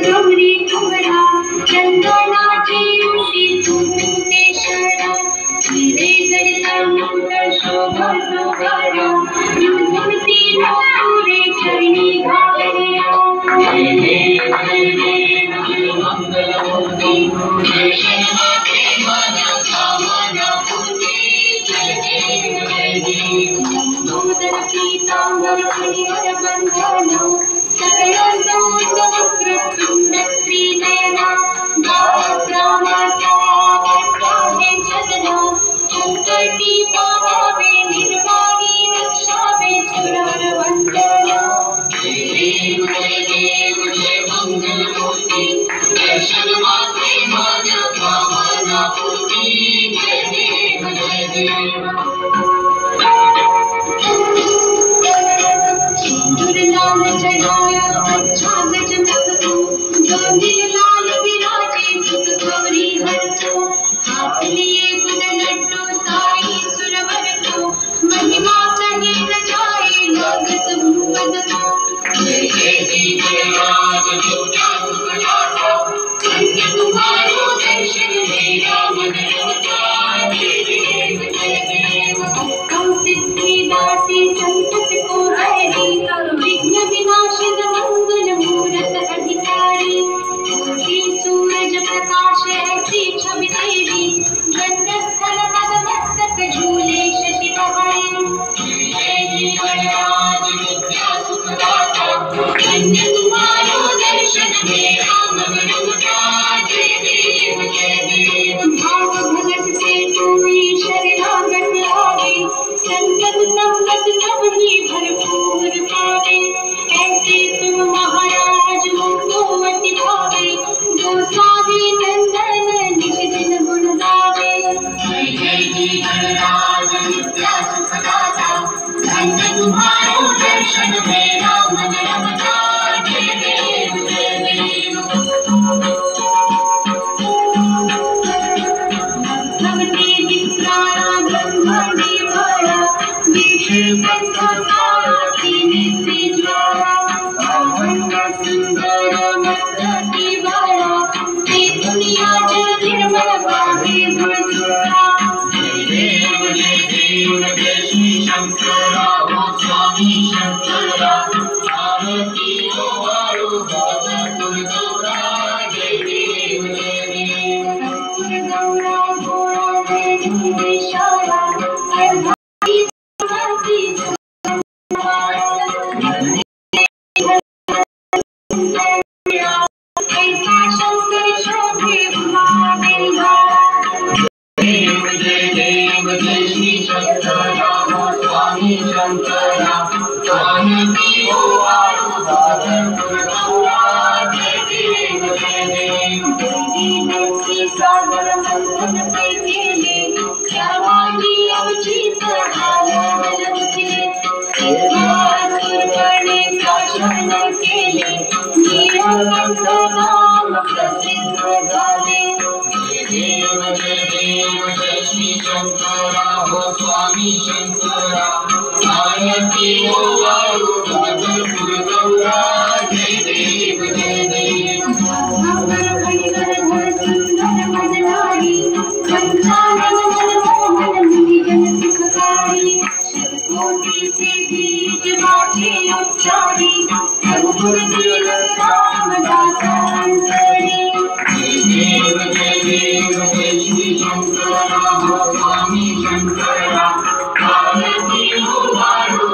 गौरी कुमरा चंदनाची उटी तुमते शरण हिरे गडला मुकुट शोभतो गारा युवती नवरे चरणी घालया जय देव मंगलमूर्ती जय शर्माते माना कामना पूर्ती जय देव नूतन पीतांबर हरिहर बंधन सकल वक्र तुंड श्रीनयना दासरामाचा वक्राहे सदना संकटी पावे निर्वाणी रक्षावे सुरवर वंदना जय देव जय मंगलमूर्ती जय शर्माते माना कामना पूर्ती जय देव सिंदूर लाल चढ़ाया अच्छा गजमुख गांधी लाल विराजे सुत गौरी हर को हाथ लिए गुण लड्डू साई सुरवर को महिमा कहे न जाए लागत भूपद को जय जय जय राज दुर्गा सुखदाता धन्य तुम्हारो दर्शन मेरा मन रमता जय देव सिद्धि दासी संकट को हरि विघ्न विनाशक मंगल मूरत अधिकारी कोटि सूरज प्रकाश ऐसी छवि तेरी गंधस्थल पद मस्तक झूले शशि बहाई जय गणराज विद्या सुखदाता धन्य तुम्हारो दर्शन मेरा मन रमता जय देव भाव भगत से कोई शरणागत आवे संकट संकट सब ही भरपूर पावे ऐसे तुम महाराज मुझको अति भावे गोसावी नंदन निज दिन गुण गावे जय जय गणराज विद्या सुखदाता धन्य तुम्हारो दर्शन मेरा मन रमता जय देव भगवती विप्राणा ब्रह्मणि भरा विष्णु बंधुतारा नित्य ज्वाला अभंग सुंदर मस्तकी वाला ते दुनिया जल निर्मल पावे गुणसुरा जय देव जय श्री शंकरा ओ स्वामी शंकरा आरती ओ वारो भगवान गौरा जय देव गौरा गौरा जय विशाला सागर मंथन पे खेले श्यामाजी अवचित बने भाषण केले नीलकंठ नाम प्रसिद्ध झाले जय देव जय श्री शंकरा हो स्वामी शंकरा आरती ओ वारो भगवती गौरा जय देव सुंदर मननारी संसारन मनमोहन मुनिजन सुखकारी शतकोटि से बीज बाजे उच्चारी सद्गुर देव रामदास अंतरी जय देव जय श्री शंकरा हो स्वामी शंकरा आरती हो वारो